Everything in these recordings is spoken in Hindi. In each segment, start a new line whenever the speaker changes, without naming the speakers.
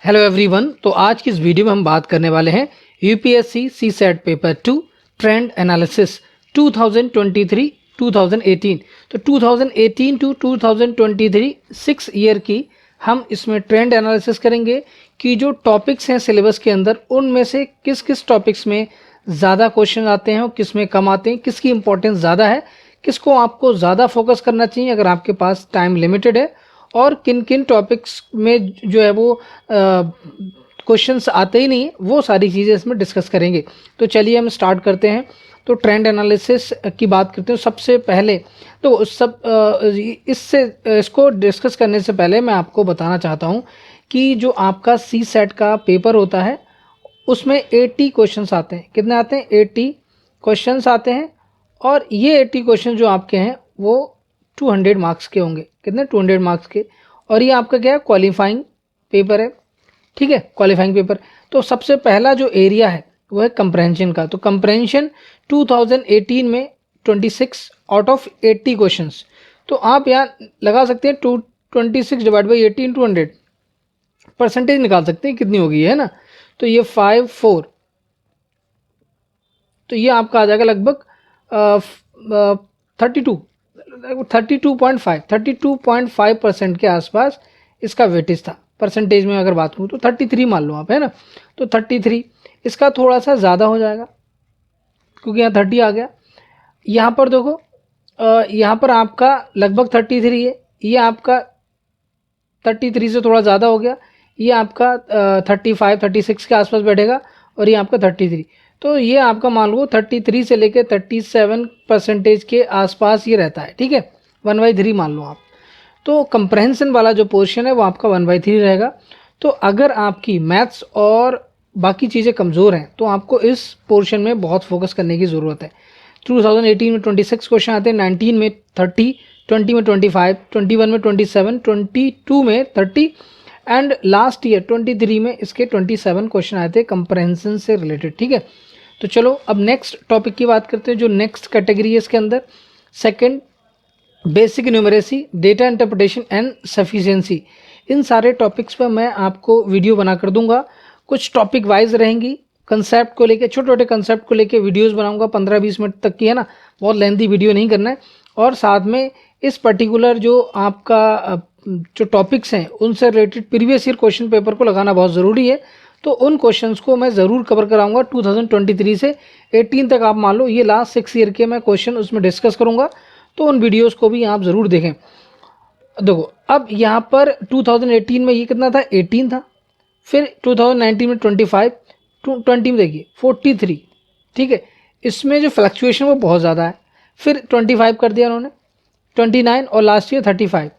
Hello everyone. तो आज की इस वीडियो में हम बात करने वाले हैं UPSC CSAT paper 2 trend analysis 2023-2018। तो 2018 टू 2023 6 ईयर की हम इसमें ट्रेंड एनालिसिस करेंगे कि जो टॉपिक्स हैं सिलेबस के अंदर उनमें से किस किस टॉपिक्स में ज़्यादा क्वेश्चन आते हैं और किस में कम आते हैं, किसकी इंपॉर्टेंस ज़्यादा है, किसको आपको ज़्यादा फोकस करना चाहिए अगर आपके पास टाइम लिमिटेड है, और किन किन टॉपिक्स में जो है वो क्वेश्चंस आते ही नहीं, वो सारी चीज़ें इसमें डिस्कस करेंगे। तो चलिए हम स्टार्ट करते हैं। तो ट्रेंड एनालिसिस की बात करते हैं। सबसे पहले तो इसको डिस्कस करने से पहले मैं आपको बताना चाहता हूँ कि जो आपका सी सेट का पेपर होता है उसमें 80 क्वेश्चंस आते हैं। कितने आते हैं? 80 क्वेश्चंस आते हैं। और ये 80 क्वेश्चन जो आपके हैं वो 200 मार्क्स के होंगे। कितने? 200 मार्क्स के। और ये आपका क्या है? क्वालिफाइंग पेपर है। ठीक है, क्वालिफाइंग पेपर। तो सबसे पहला जो एरिया है वो है कंप्रहेंशन का। तो कंप्रहेंशन 2018 में 26 आउट ऑफ 80 क्वेश्चंस। तो आप यहाँ लगा सकते हैं 26 डिवाइड बाई 80 इंटू 100 परसेंटेज निकाल सकते हैं कितनी होगी, है ना। तो ये 5-4, तो ये आपका आ जाएगा लगभग 32.5% के आसपास इसका वेटेज था। परसेंटेज में अगर बात करूँ तो 33 मान लो आप, है ना। तो 33 इसका थोड़ा सा ज़्यादा हो जाएगा क्योंकि यहाँ 30 आ गया। यहाँ पर देखो, यहाँ पर आपका लगभग 33 है, ये आपका 33 से थोड़ा ज़्यादा हो गया, ये आपका 35-36 के आसपास बैठेगा, और ये आपका 33। तो ये आपका मान लो 33 से लेकर 37% के आसपास ये रहता है। ठीक है, 1/3 मान लो आप। तो कंप्रहेंशन वाला जो पोर्शन है वो आपका 1/3 रहेगा। तो अगर आपकी मैथ्स और बाकी चीज़ें कमज़ोर हैं तो आपको इस पोर्शन में बहुत फोकस करने की ज़रूरत है। 2018 में 26 क्वेश्चन आते हैं, 19 में 30, 20 में 25, 21 में 27, 22 में 30 एंड लास्ट ईयर 23 में इसके 27 क्वेश्चन आए थे कंप्रहेंशन से रिलेटेड। ठीक है, तो चलो अब नेक्स्ट टॉपिक की बात करते हैं। जो नेक्स्ट कैटेगरी है इसके अंदर second, basic numeracy, data interpretation and sufficiency. इन सारे टॉपिक्स पर मैं आपको वीडियो बना कर दूंगा। कुछ टॉपिक वाइज रहेंगी, कंसेप्ट को लेके, छोटे छोटे कंसेप्ट को लेके वीडियोस बनाऊंगा 15-20 मिनट तक की, है ना। बहुत लेंथी वीडियो नहीं करना है। और साथ में इस पर्टिकुलर जो आपका जो टॉपिक्स हैं उनसे related previous year question paper को लगाना बहुत ज़रूरी है। तो उन क्वेश्चंस को मैं ज़रूर कवर कराऊंगा 2023 से 18 तक। आप मान लो ये लास्ट 6 ईयर के मैं क्वेश्चन उसमें डिस्कस करूंगा, तो उन वीडियोस को भी आप ज़रूर देखें। देखो अब यहाँ पर 2018 में ये कितना था? 18 था। फिर 2019 में 25, 20 में देखिए 43। ठीक है, इसमें जो फ्लक्चुएशन वो बहुत ज़्यादा है। फिर 25 कर दिया उन्होंने, 29, और लास्ट ईयर 35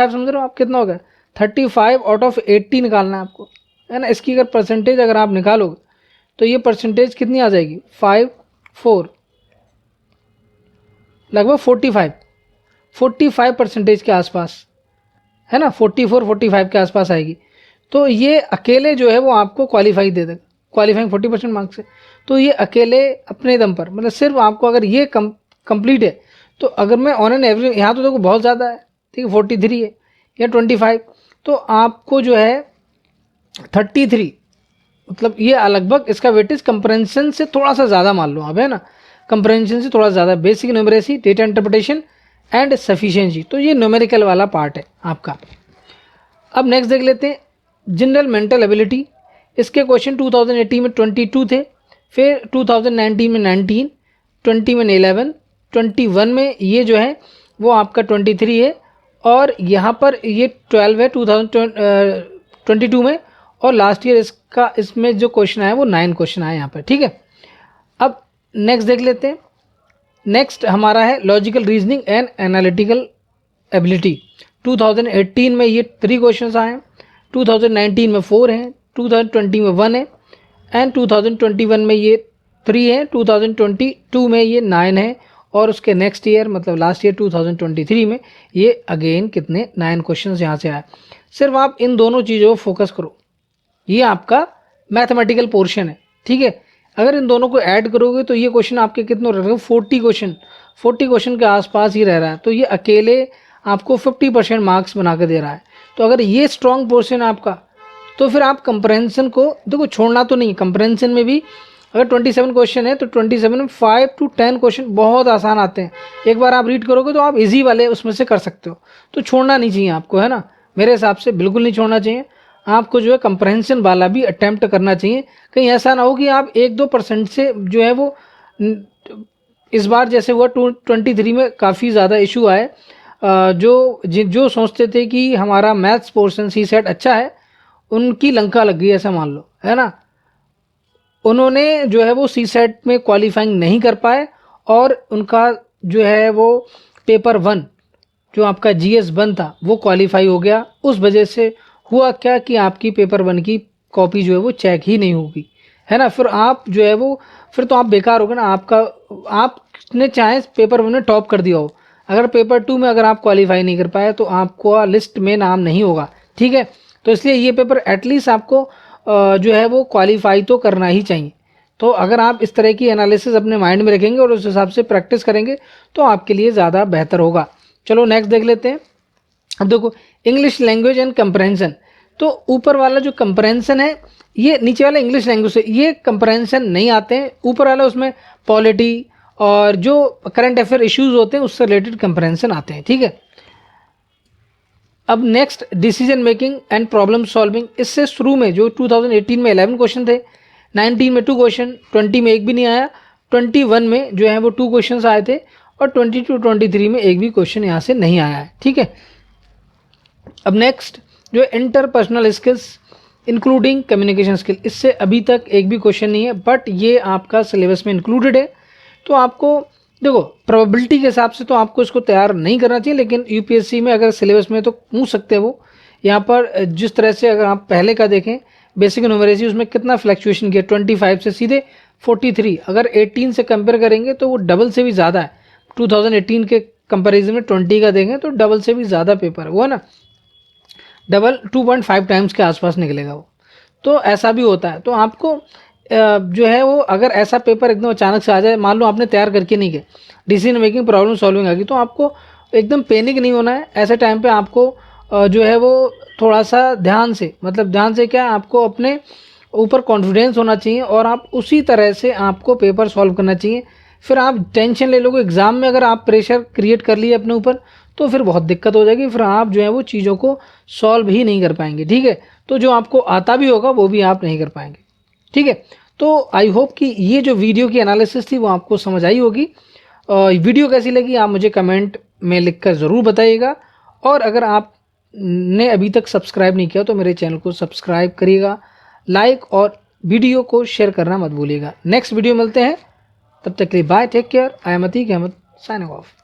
समझ रहे हो आप? कितना हो गया? 35 आउट ऑफ 80 निकालना है आपको, है ना। इसकी अगर परसेंटेज अगर आप निकालोगे तो ये परसेंटेज कितनी आ जाएगी? 5-4, लगभग 45% के आसपास, है ना। 44-45 के आसपास आएगी। तो ये अकेले जो है वो आपको क्वालिफाई दे देगा, क्वालिफाइंग 40% मार्क्स है। तो ये अकेले अपने दम पर, मतलब सिर्फ आपको अगर ये कंप्लीट है तो अगर मैं ऑन एन एवरेज, यहाँ तो देखो बहुत ज़्यादा है, ठीक है, 43 है या 25, तो आपको जो है 33, मतलब ये लगभग इसका वेटेज कंप्रहेंशन से थोड़ा सा ज़्यादा मान लो आप, है ना। कंप्रहेंशन से थोड़ा ज़्यादा। Basic numeracy, data interpretation and sufficiency, तो ये न्यूमेरिकल वाला पार्ट है आपका। अब नेक्स्ट देख लेते हैं जनरल मेंटल एबिलिटी। इसके क्वेश्चन 2018 में 22 थे, फिर 2019 में 19, 20 में 11, 21 में ये जो है वो आपका 23 है, और यहाँ पर ये 12 है 2022 में, और लास्ट ईयर इसमें जो क्वेश्चन आया वो 9 क्वेश्चन आए यहाँ पर। ठीक है, अब नेक्स्ट देख लेते हैं। नेक्स्ट हमारा है logical reasoning and analytical ability. 2018 में ये 3 क्वेश्चंस आए हैं, 2019 में 4 हैं, 2020 में 1 है, एंड 2021 में ये 3 है, 2022 में ये 9 है, और उसके नेक्स्ट ईयर मतलब लास्ट ईयर 2023 में ये अगेन कितने 9 क्वेश्चंस यहाँ से आए। सिर्फ आप इन दोनों चीज़ों को फोकस करो, ये आपका मैथमेटिकल पोर्शन है। ठीक है, अगर इन दोनों को ऐड करोगे तो ये क्वेश्चन आपके कितने रह रहे हैं? 40 क्वेश्चन के आसपास ही रह रहा है। तो ये अकेले आपको 50% मार्क्स बना के दे रहा है। तो अगर ये स्ट्रॉन्ग पोर्शन है आपका तो फिर आप कंप्रहेंशन को देखो छोड़ना तो नहीं। कंप्रहेंशन में भी अगर 27 क्वेश्चन है तो 27 में 5 to 10 क्वेश्चन बहुत आसान आते हैं। एक बार आप रीड करोगे तो आप इजी वाले उसमें से कर सकते हो, तो छोड़ना नहीं चाहिए आपको, है ना। मेरे हिसाब से बिल्कुल नहीं छोड़ना चाहिए आपको, जो है कंप्रहेंशन वाला भी अटेम्प्ट करना चाहिए। कहीं ऐसा ना हो कि आप 1-2% से जो है वो, इस बार जैसे हुआ 23 में काफ़ी ज़्यादा इशू आए। जो सोचते थे कि हमारा मैथ्स पोर्शन सी सेट अच्छा है, उनकी लंका लग गई, ऐसा मान लो, है ना। उन्होंने जो है वो सी सेट में क्वालिफाइंग नहीं कर पाए और उनका जो है वो पेपर 1 जो आपका GS 1 था वो क्वालिफाई हो गया। उस वजह से हुआ क्या कि आपकी पेपर 1 की कॉपी जो है वो चेक ही नहीं होगी, है ना। फिर आप जो है वो, फिर तो आप बेकार हो गए ना। आपने चाहे पेपर 1 में टॉप कर दिया हो, अगर पेपर 2 में अगर आप क्वालिफाई नहीं कर पाए तो आपको लिस्ट में नाम नहीं होगा, ठीक है। तो इसलिए ये पेपर एटलीस्ट आपको जो है वो क्वालिफाई तो करना ही चाहिए। तो अगर आप इस तरह की एनालिसिस अपने माइंड में रखेंगे और उस हिसाब से प्रैक्टिस करेंगे तो आपके लिए ज़्यादा बेहतर होगा। चलो नेक्स्ट देख लेते हैं। अब देखो इंग्लिश लैंग्वेज एंड कंप्रहेंशन, तो ऊपर वाला जो कंप्रहेंशन है, ये नीचे वाला इंग्लिश लैंग्वेज से ये कंप्रहेंशन नहीं आते हैं। ऊपर वाला उसमें पॉलिटी और जो करंट अफेयर इश्यूज होते हैं उससे रिलेटेड कंप्रहेंशन आते हैं, ठीक है। अब next decision making and problem solving, इससे शुरू में जो 2018 में 11 क्वेश्चन थे, 19 में 2 क्वेश्चन, 20 में एक भी नहीं आया, 21 में जो है वो 2 क्वेश्चन आए थे और 22-23 में एक भी क्वेश्चन यहाँ से नहीं आया है, ठीक है। अब नेक्स्ट जो interpersonal skills including communication skill, इससे अभी तक एक भी क्वेश्चन नहीं है, बट ये आपका सिलेबस में इंक्लूडेड है। तो आपको देखो प्रोबेबिलिटी के हिसाब से तो आपको इसको तैयार नहीं करना चाहिए, लेकिन यूपीएससी में अगर सिलेबस में तो पूछ सकते हैं वो। यहाँ पर जिस तरह से अगर आप पहले का देखें बेसिक न्यूमरेसी, उसमें कितना फ्लक्चुएशन किया, 25 से सीधे 43। अगर 18 से कंपेयर करेंगे तो वो डबल से भी ज़्यादा है। 2018 के कंपेरिजन में 20 का देखें तो डबल से भी ज़्यादा पेपर है वो, है ना। डबल 2.5 टाइम्स के आसपास निकलेगा वो। तो ऐसा भी होता है। तो आपको जो है वो अगर ऐसा पेपर एकदम अचानक से आ जाए, मान लो आपने तैयार करके नहीं गए, डिसीजन मेकिंग प्रॉब्लम सॉल्विंग आ गई, तो आपको एकदम पैनिक नहीं होना है। ऐसे टाइम पे आपको जो है वो थोड़ा सा ध्यान से, मतलब ध्यान से क्या, आपको अपने ऊपर कॉन्फिडेंस होना चाहिए और आप उसी तरह से आपको पेपर सॉल्व करना चाहिए। फिर आप टेंशन ले लोगे एग्ज़ाम में, अगर आप प्रेशर क्रिएट कर लिए अपने ऊपर तो फिर बहुत दिक्कत हो जाएगी, फिर आप जो है वो चीज़ों को सॉल्व ही नहीं कर पाएंगे, ठीक है। तो जो आपको आता भी होगा वो भी आप नहीं कर पाएंगे, ठीक है। तो आई होप कि ये जो वीडियो की एनालिसिस थी वो आपको समझ आई होगी। वीडियो कैसी लगी आप मुझे कमेंट में लिखकर ज़रूर बताइएगा। और अगर आपने अभी तक सब्सक्राइब नहीं किया तो मेरे चैनल को सब्सक्राइब करिएगा, लाइक और वीडियो को शेयर करना मत भूलिएगा। नेक्स्ट वीडियो मिलते हैं, तब तक के लिए bye, take care. I am Atiq Ahmad, signing of.